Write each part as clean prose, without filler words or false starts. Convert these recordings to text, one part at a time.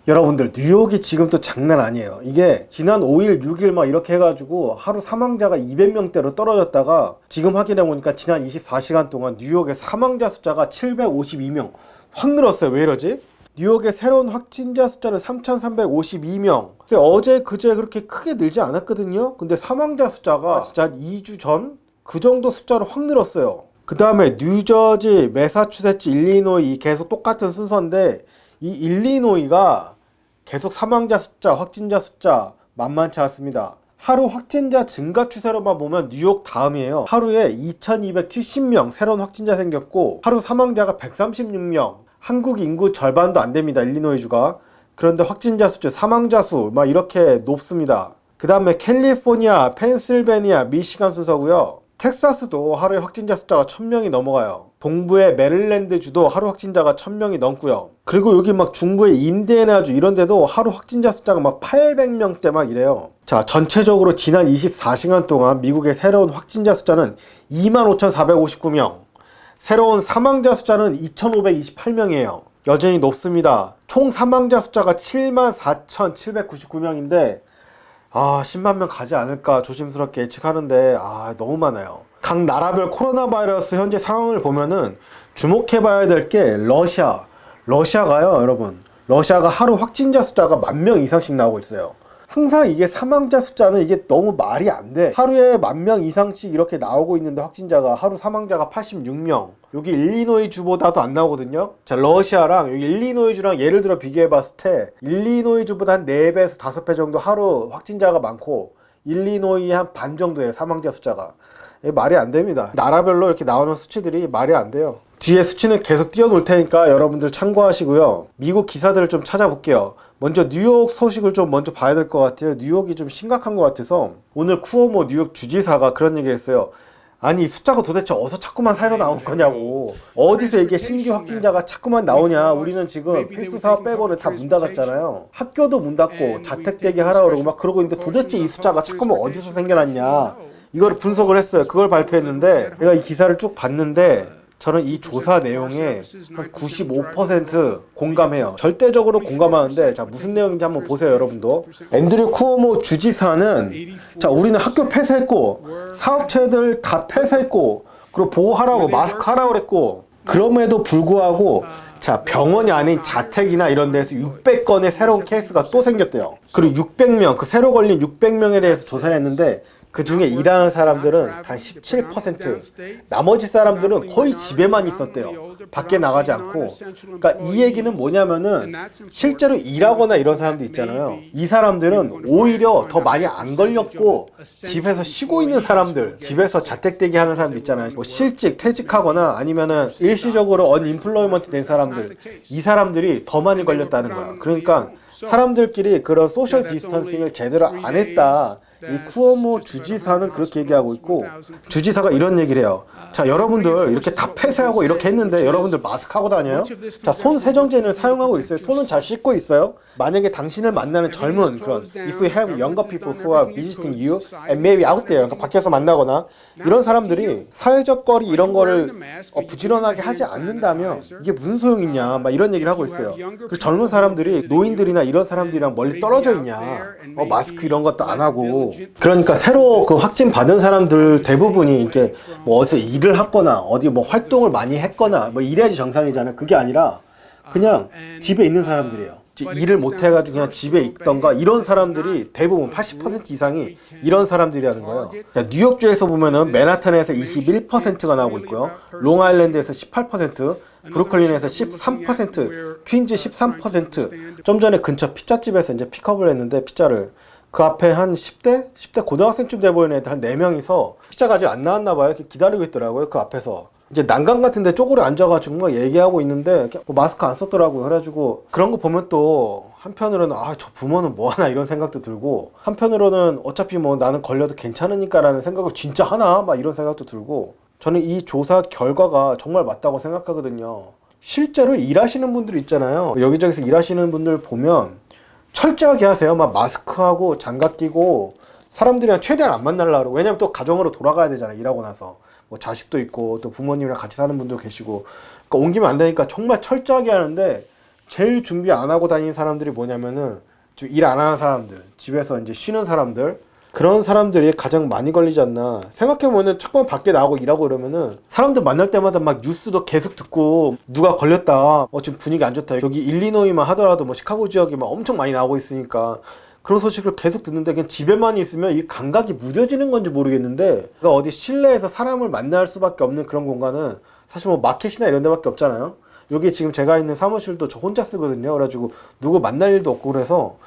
여러분들 뉴욕이 지금 또 장난 아니에요. 이게 지난 5일, 6일 막 이렇게 해가지고 하루 사망자가 200명대로 떨어졌다가 지금 확인해 보니까 지난 24시간 동안 뉴욕의 사망자 숫자가 752명 확 늘었어요. 왜 이러지? 뉴욕의 새로운 확진자 숫자는 3,352명. 어제 그제 그렇게 크게 늘지 않았거든요. 근데 사망자 숫자가 진짜 한 2주 전 그 정도 숫자로 확 늘었어요. 그 다음에 뉴저지, 매사추세츠, 일리노이 계속 똑같은 순서인데 이 일리노이가 계속 사망자 숫자, 확진자 숫자 만만치 않습니다. 하루 확진자 증가 추세로만 보면 뉴욕 다음이에요. 하루에 2,270명 새로운 확진자 생겼고 하루 사망자가 136명. 한국 인구 절반도 안 됩니다. 일리노이주가. 그런데 확진자 수, 사망자 수 막 이렇게 높습니다. 그 다음에 캘리포니아, 펜실베니아, 미시간 순서고요. 텍사스도 하루에 확진자 숫자가 1,000명이 넘어가요. 동부의 메릴랜드주도 하루 확진자가 1,000명이 넘고요. 그리고 여기 막 중부의 인디애나주 이런 데도 하루 확진자 숫자가 막 800명대 막 이래요. 자, 전체적으로 지난 24시간 동안 미국의 새로운 확진자 숫자는 25,459명. 새로운 사망자 숫자는 2,528명이에요. 여전히 높습니다. 총 사망자 숫자가 74,799명인데 10만 명 가지 않을까 조심스럽게 예측하는데 너무 많아요. 각 나라별 코로나 바이러스 현재 상황을 보면은 주목해봐야 될 게 러시아가요, 여러분. 러시아가 하루 확진자 숫자가 10,000명 이상씩 나오고 있어요. 항상 이게 사망자 숫자는 이게 너무 말이 안 돼. 하루에 10,000명 이상씩 이렇게 나오고 있는데 확진자가 하루 사망자가 86명. 여기 일리노이 주보다도 안 나오거든요. 자, 러시아랑 여기 일리노이 주랑 예를 들어 비교해 봤을 때 일리노이 주보다 한 4배에서 5배 정도 하루 확진자가 많고 일리노이 한 반 정도예요, 사망자 숫자가. 말이 안 됩니다. 나라별로 이렇게 나오는 수치들이 말이 안 돼요. 뒤에 수치는 계속 띄워놓을 테니까 여러분들 참고하시고요. 미국 기사들을 좀 찾아볼게요. 먼저 뉴욕 소식을 좀 먼저 봐야 될 것 같아요. 뉴욕이 좀 심각한 것 같아서 오늘 쿠오모 뉴욕 주지사가 그런 얘기를 했어요. 아니, 이 숫자가 도대체 어디서 자꾸만 새로 나오는 거냐고. 어디서 이게 신규 확진자가 자꾸만 나오냐. 우리는 지금 필수 사업 빼고는 다 문 닫았잖아요. 학교도 문 닫고 자택대기 하라고 그러고 막 그러고 있는데 도대체 이 숫자가 자꾸만 어디서 생겨났냐. 이거를 분석을 했어요. 그걸 발표했는데 제가 이 기사를 쭉 봤는데 저는 이 조사 내용에 한 95% 공감해요. 절대적으로 공감하는데, 자, 무슨 내용인지 한번 보세요, 여러분도. 앤드류 쿠오모 주지사는, 자, 우리는 학교 폐쇄했고, 사업체들 다 폐쇄했고, 그리고 보호하라고, 마스크 하라고 그랬고, 그럼에도 불구하고, 자, 병원이 아닌 자택이나 이런 데서 600건의 새로운 케이스가 또 생겼대요. 그리고 600명, 그 새로 걸린 600명에 대해서 조사를 했는데, 그 중에 일하는 사람들은 단 17%, 나머지 사람들은 거의 집에만 있었대요. 밖에 나가지 않고. 그러니까 이 얘기는 뭐냐면은 실제로 일하거나 이런 사람도 있잖아요. 이 사람들은 오히려 더 많이 안 걸렸고 집에서 쉬고 있는 사람들, 집에서 자택대기 하는 사람도 있잖아요. 뭐 실직, 퇴직하거나 아니면은 일시적으로 언임플로이먼트 된 사람들, 이 사람들이 더 많이 걸렸다는 거야. 그러니까 사람들끼리 그런 소셜 디스턴싱을 제대로 안 했다. 이 쿠오모 주지사는 그렇게 얘기하고 있고, 주지사가 이런 얘기를 해요. 자, 여러분들 이렇게 다 폐쇄하고 이렇게 했는데 여러분들 마스크 하고 다녀요? 자, 손 세정제는 사용하고 있어요? 손은 잘 씻고 있어요? 만약에 당신을 만나는 젊은 그런 If you have younger people who are visiting you and maybe out there, 그러니까 밖에서 만나거나 이런 사람들이 사회적 거리 이런 거를 부지런하게 하지 않는다면 이게 무슨 소용이냐 막 이런 얘기를 하고 있어요. 그 젊은 사람들이 노인들이나 이런 사람들이랑 멀리 떨어져 있냐, 마스크 이런 것도 안 하고. 그러니까 새로 그 확진 받은 사람들 대부분이 이렇게 뭐 어디서 일을 하거나 어디 뭐 활동을 많이 했거나 뭐 이래야지 정상이잖아요. 그게 아니라 그냥 집에 있는 사람들이에요. 일을 못 해가지고 그냥 집에 있던가 이런 사람들이 대부분 80% 이상이 이런 사람들이라는 거예요. 뉴욕주에서 보면은 맨하탄에서 21%가 나오고 있고요. 롱아일랜드에서 18%, 브루클린에서 13%, 퀸즈 13%. 좀 전에 근처 피자집에서 이제 픽업을 했는데 피자를 그 앞에 한 10대? 10대 고등학생쯤 돼 보이는 애들 한 4명이서 피자가 아직 안 나왔나 봐요. 이렇게 기다리고 있더라고요. 그 앞에서. 이제 난간 같은 데 쪼그려 앉아가지고 막 얘기하고 있는데 뭐 마스크 안 썼더라고요. 그래가지고 그런 거 보면 또 한편으로는 저 부모는 뭐하나 이런 생각도 들고, 한편으로는 어차피 뭐 나는 걸려도 괜찮으니까 라는 생각을 진짜 하나? 막 이런 생각도 들고, 저는 이 조사 결과가 정말 맞다고 생각하거든요. 실제로 일하시는 분들 있잖아요. 여기저기서 일하시는 분들 보면 철저하게 하세요. 막 마스크하고 장갑 끼고 사람들이랑 최대한 안 만나려고 그러고. 왜냐면 또 가정으로 돌아가야 되잖아요. 일하고 나서 뭐 자식도 있고 또 부모님이랑 같이 사는 분도 계시고, 그러니까 옮기면 안 되니까 정말 철저하게 하는데 제일 준비 안 하고 다니는 사람들이 뭐냐면은 좀 일 안 하는 사람들, 집에서 이제 쉬는 사람들, 그런 사람들이 가장 많이 걸리지 않나. 생각해보면은 자꾸 밖에 나가고 일하고 이러면은 사람들 만날 때마다 막 뉴스도 계속 듣고 누가 걸렸다, 지금 분위기 안 좋다, 여기 일리노이만 하더라도 뭐 시카고 지역이 막 엄청 많이 나오고 있으니까 그런 소식을 계속 듣는데, 그냥 집에만 있으면 이 감각이 무뎌지는 건지 모르겠는데, 그러니까 어디 실내에서 사람을 만날 수밖에 없는 그런 공간은 사실 뭐 마켓이나 이런 데밖에 없잖아요. 여기 지금 제가 있는 사무실도 저 혼자 쓰거든요. 그래가지고 누구 만날 일도 없고, 그래서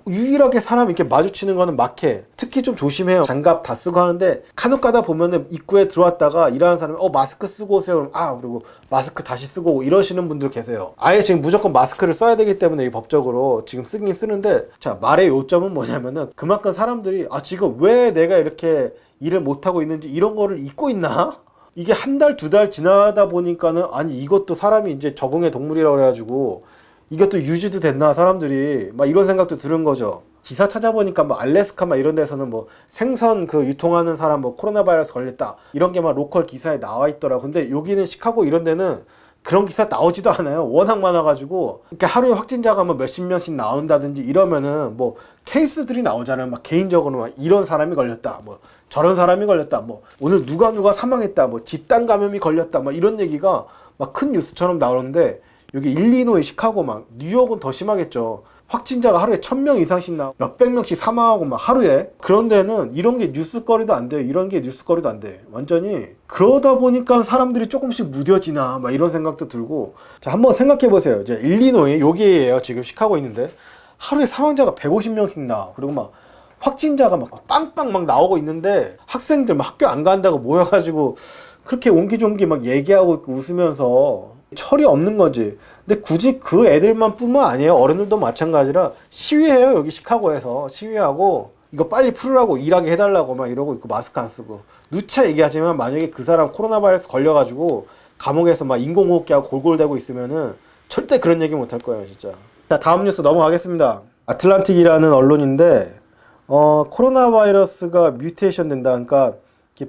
유일하게 사람 이렇게 마주치는 거는 마켓. 특히 좀 조심해요. 장갑 다 쓰고 하는데 간혹 가다 보면은 입구에 들어왔다가 일하는 사람이 마스크 쓰고 오세요. 그럼 그리고 마스크 다시 쓰고 오고 이러시는 분들 계세요. 아예 지금 무조건 마스크를 써야 되기 때문에 이 법적으로 지금 쓰긴 쓰는데, 자, 말의 요점은 뭐냐면은 그만큼 사람들이 지금 왜 내가 이렇게 일을 못하고 있는지 이런 거를 잊고 있나? 이게 한 달, 두 달 지나다 보니까는 아니 이것도 사람이 이제 적응의 동물이라고 그래가지고 이것도 유지도 됐나 사람들이 막 이런 생각도 들은 거죠. 기사 찾아보니까 뭐 알래스카 막 이런 데서는 뭐 생선 그 유통하는 사람 뭐 코로나 바이러스 걸렸다 이런 게 막 로컬 기사에 나와 있더라고. 근데 여기는 시카고 이런 데는 그런 기사 나오지도 않아요. 워낙 많아가지고. 그러니까 하루에 확진자가 뭐 몇십 명씩 나온다든지 이러면은 뭐 케이스들이 나오잖아요. 막 개인적으로 막 이런 사람이 걸렸다, 뭐 저런 사람이 걸렸다, 뭐 오늘 누가 사망했다, 뭐 집단 감염이 걸렸다, 막 이런 얘기가 막 큰 뉴스처럼 나오는데, 여기 일리노이, 시카고, 막 뉴욕은 더 심하겠죠. 확진자가 하루에 1000명 이상씩 나오고 몇백 명씩 사망하고 막 하루에. 그런 데는 이런 게 뉴스거리도 안 돼요. 이런 게 뉴스거리도 안 돼. 완전히. 그러다 보니까 사람들이 조금씩 무뎌지나 막 이런 생각도 들고. 자, 한번 생각해 보세요. 이제 일리노이 여기에요. 지금 시카고 있는데 하루에 사망자가 150명씩 나와. 그리고 막 확진자가 막 빵빵 막 나오고 있는데 학생들 막 학교 안 간다고 모여가지고 그렇게 옹기종기 막 얘기하고 있고 웃으면서 철이 없는 거지. 근데 굳이 그 애들만 뿐만 아니에요. 어른들도 마찬가지라 시위해요. 여기 시카고에서 시위하고 이거 빨리 풀으라고, 일하게 해달라고 막 이러고 있고, 마스크 안 쓰고. 누차 얘기하지만 만약에 그 사람 코로나 바이러스 걸려가지고 감옥에서 막 인공호흡기하고 골골대고 있으면은 절대 그런 얘기 못 할 거예요, 진짜. 자, 다음 뉴스 넘어가겠습니다. 아틀란틱이라는 언론인데 코로나 바이러스가 뮤테이션 된다, 그러니까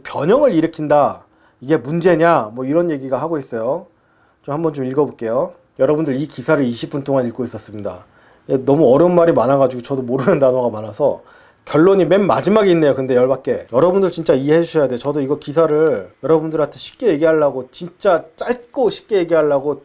변형을 일으킨다, 이게 문제냐 뭐 이런 얘기가 하고 있어요. 좀 한번 좀 읽어볼게요. 여러분들 이 기사를 20분 동안 읽고 있었습니다. 너무 어려운 말이 많아가지고 저도 모르는 단어가 많아서 결론이 맨 마지막에 있네요. 근데 열받게 여러분들 진짜 이해해 주셔야 돼요. 저도 이거 기사를 여러분들한테 쉽게 얘기하려고, 진짜 짧고 쉽게 얘기하려고.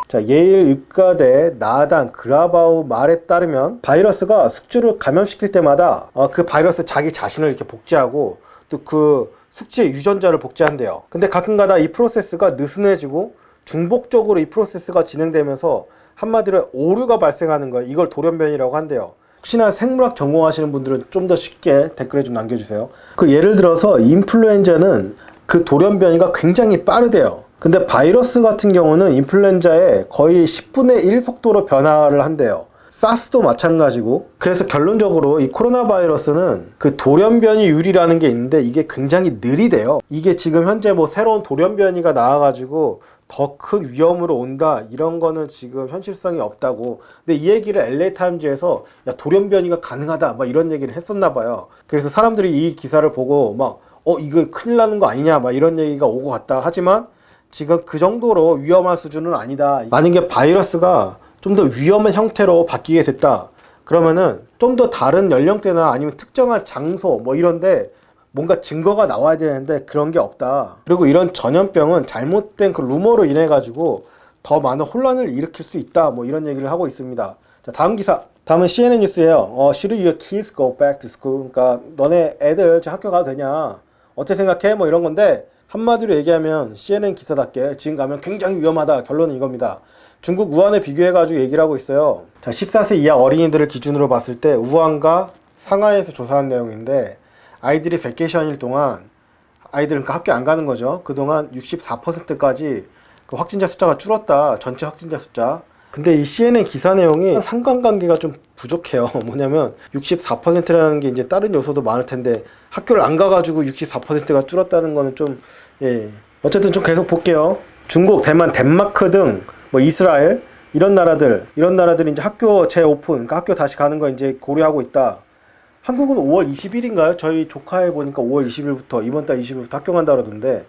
자, 예일 의과대 나단 그라바우 말에 따르면 바이러스가 숙주를 감염시킬 때마다 그 바이러스 자기 자신을 이렇게 복제하고 또 그 숙주의 유전자를 복제한대요. 근데 가끔가다 이 프로세스가 느슨해지고 중복적으로 이 프로세스가 진행되면서 한마디로 오류가 발생하는 거예요. 이걸 돌연변이라고 한대요. 혹시나 생물학 전공하시는 분들은 좀 더 쉽게 댓글에 좀 남겨주세요. 그 예를 들어서 인플루엔자는 그 돌연변이가 굉장히 빠르대요. 근데 바이러스 같은 경우는 인플루엔자의 거의 10분의 1 속도로 변화를 한대요. 사스도 마찬가지고. 그래서 결론적으로 이 코로나 바이러스는 그 돌연변이율이라는 게 있는데 이게 굉장히 느리대요. 이게 지금 현재 뭐 새로운 돌연변이가 나와가지고 더 큰 위험으로 온다 이런 거는 지금 현실성이 없다고. 근데 이 얘기를 LA타임즈에서 야, 돌연변이가 가능하다 막 이런 얘기를 했었나 봐요. 그래서 사람들이 이 기사를 보고 막 이거 큰일 나는 거 아니냐 막 이런 얘기가 오고 갔다. 하지만 지금 그 정도로 위험한 수준은 아니다. 만약에 바이러스가 좀 더 위험한 형태로 바뀌게 됐다 그러면은 좀 더 다른 연령대나 아니면 특정한 장소 뭐 이런데 뭔가 증거가 나와야 되는데 그런 게 없다. 그리고 이런 전염병은 잘못된 그 루머로 인해 가지고 더 많은 혼란을 일으킬 수 있다 뭐 이런 얘기를 하고 있습니다. 자, 다음 기사. 다음은 CNN 뉴스예요. Should your kids go back to school? 그러니까 너네 애들 학교 가도 되냐, 어떻게 생각해, 뭐 이런 건데, 한마디로 얘기하면 CNN 기사답게 지금 가면 굉장히 위험하다, 결론은 이겁니다. 중국 우한에 비교해가지고 얘기를 하고 있어요. 자, 14세 이하 어린이들을 기준으로 봤을 때 우한과 상하이에서 조사한 내용인데, 아이들이 베케이션일 동안, 아이들은 그러니까 학교 안 가는 거죠. 그동안 64%까지 그 확진자 숫자가 줄었다, 전체 확진자 숫자. 근데 이 CNN 기사 내용이 상관관계가 좀 부족해요. 뭐냐면 64%라는 게 이제 다른 요소도 많을 텐데 학교를 안 가가지고 64%가 줄었다는 거는 좀, 어쨌든 좀 계속 볼게요. 중국, 대만, 덴마크 등 뭐 이스라엘 이런 나라들이 이제 학교 재오픈, 그러니까 학교 다시 가는 거 이제 고려하고 있다. 한국은 5월 20일인가요? 저희 조카에 보니까 5월 20일부터, 이번 달 20일부터 학교 간다 그러던데,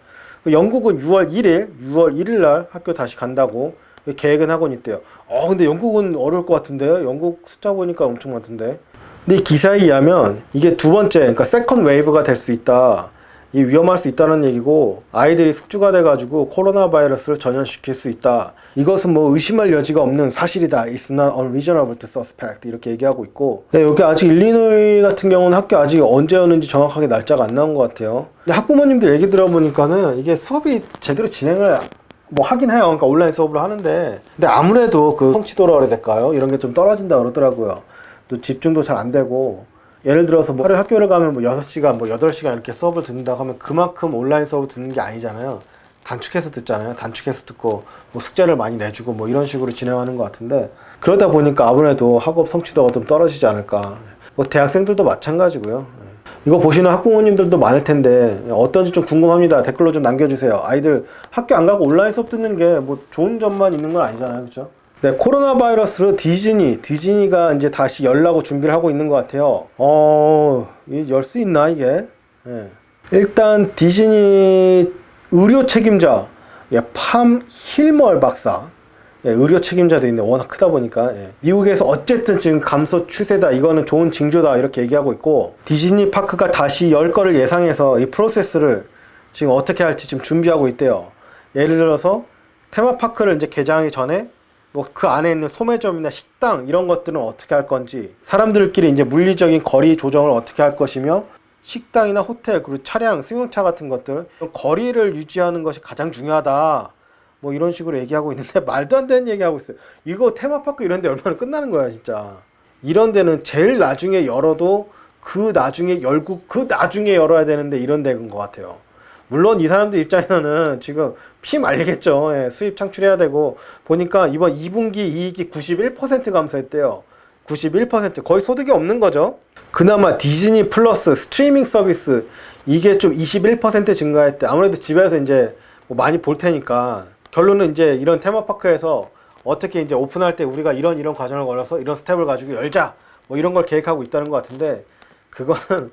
영국은 6월 1일 날 학교 다시 간다고. 계획은 하고는 있대요. 근데 영국은 어려울 것 같은데요? 영국 숫자 보니까 엄청 많던데. 근데 이 기사에 의하면 이게 두 번째, 그러니까 세컨 웨이브가 될 수 있다. 이 위험할 수 있다는 얘기고, 아이들이 숙주가 돼가지고 코로나 바이러스를 전염시킬 수 있다. 이것은 뭐 의심할 여지가 없는 사실이다. It's not unreasonable to suspect. 이렇게 얘기하고 있고. 근데 여기 아직 일리노이 같은 경우는 학교 아직 언제였는지 정확하게 날짜가 안 나온 것 같아요. 근데 학부모님들 얘기 들어보니까는 이게 수업이 제대로 진행을 뭐 하긴 해요. 그러니까 온라인 수업을 하는데, 근데 아무래도 그 성취도라 그래야 될까요? 이런 게 좀 떨어진다 그러더라고요. 또 집중도 잘 안 되고, 예를 들어서 뭐 하루에 학교를 가면 뭐 6시간, 뭐 8시간 이렇게 수업을 듣는다고 하면 그만큼 온라인 수업을 듣는 게 아니잖아요. 단축해서 듣잖아요. 단축해서 듣고 뭐 숙제를 많이 내주고 뭐 이런 식으로 진행하는 것 같은데, 그러다 보니까 아무래도 학업 성취도가 좀 떨어지지 않을까. 뭐 대학생들도 마찬가지고요. 이거 보시는 학부모님들도 많을 텐데 어떤지 좀 궁금합니다. 댓글로 좀 남겨주세요. 아이들 학교 안 가고 온라인 수업 듣는 게 뭐 좋은 점만 있는 건 아니잖아요. 그렇죠? 네, 코로나 바이러스로 디즈니가 이제 다시 열라고 준비를 하고 있는 것 같아요. 열 수 있나 이게? 네. 일단 디즈니 의료 책임자, 팜 힐머 박사, 의료 책임자도 있네. 워낙 크다 보니까. 미국에서 어쨌든 지금 감소 추세다. 이거는 좋은 징조다. 이렇게 얘기하고 있고, 디즈니 파크가 다시 열 거를 예상해서 이 프로세스를 지금 어떻게 할지 지금 준비하고 있대요. 예를 들어서 테마파크를 이제 개장하기 전에 뭐 그 안에 있는 소매점이나 식당 이런 것들은 어떻게 할 건지, 사람들끼리 이제 물리적인 거리 조정을 어떻게 할 것이며, 식당이나 호텔 그리고 차량, 승용차 같은 것들 거리를 유지하는 것이 가장 중요하다. 뭐 이런 식으로 얘기하고 있는데 말도 안 되는 얘기하고 있어요. 이거 테마파크 이런 데 얼마나 끝나는 거야 진짜. 이런 데는 제일 나중에 열어도 그 나중에 열어야 되는데 이런 데인 것 같아요. 물론 이 사람들 입장에서는 지금 피 말리겠죠. 수입 창출해야 되고, 보니까 이번 2분기 이익이 91% 감소했대요. 91%, 거의 소득이 없는 거죠. 그나마 디즈니 플러스 스트리밍 서비스 이게 좀 21% 증가했대. 아무래도 집에서 이제 뭐 많이 볼 테니까. 결론은 이제 이런 테마파크에서 어떻게 이제 오픈할 때 우리가 이런 과정을 걸어서 이런 스텝을 가지고 열자, 뭐 이런 걸 계획하고 있다는 것 같은데, 그거는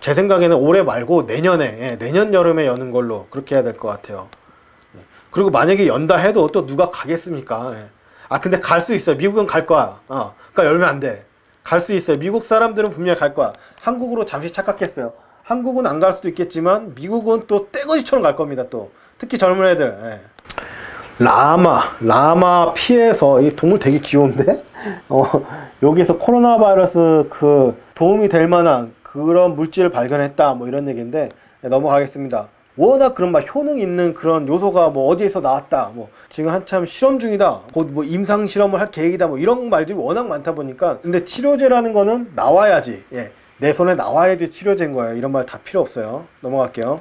제 생각에는 올해 말고 내년에, 내년 여름에 여는 걸로 그렇게 해야 될 것 같아요. 그리고 만약에 연다 해도 또 누가 가겠습니까? 근데 갈 수 있어요. 미국은 갈 거야. 그러니까 열면 안 돼. 갈 수 있어요. 미국 사람들은 분명히 갈 거야. 한국으로 잠시 착각했어요. 한국은 안 갈 수도 있겠지만 미국은 또 떼거지처럼 갈 겁니다. 또 특히 젊은 애들. 라마 피해서, 이 동물 되게 귀여운데? 여기서 코로나 바이러스 그 도움이 될 만한 그런 물질을 발견했다. 뭐 이런 얘기인데, 넘어가겠습니다. 워낙 그런 막 효능 있는 그런 요소가 뭐 어디에서 나왔다. 뭐 지금 한참 실험 중이다. 곧 뭐 임상 실험을 할 계획이다. 뭐 이런 말들이 워낙 많다 보니까. 근데 치료제라는 거는 나와야지. 내 손에 나와야지 치료제인 거예요. 이런 말 다 필요 없어요. 넘어갈게요.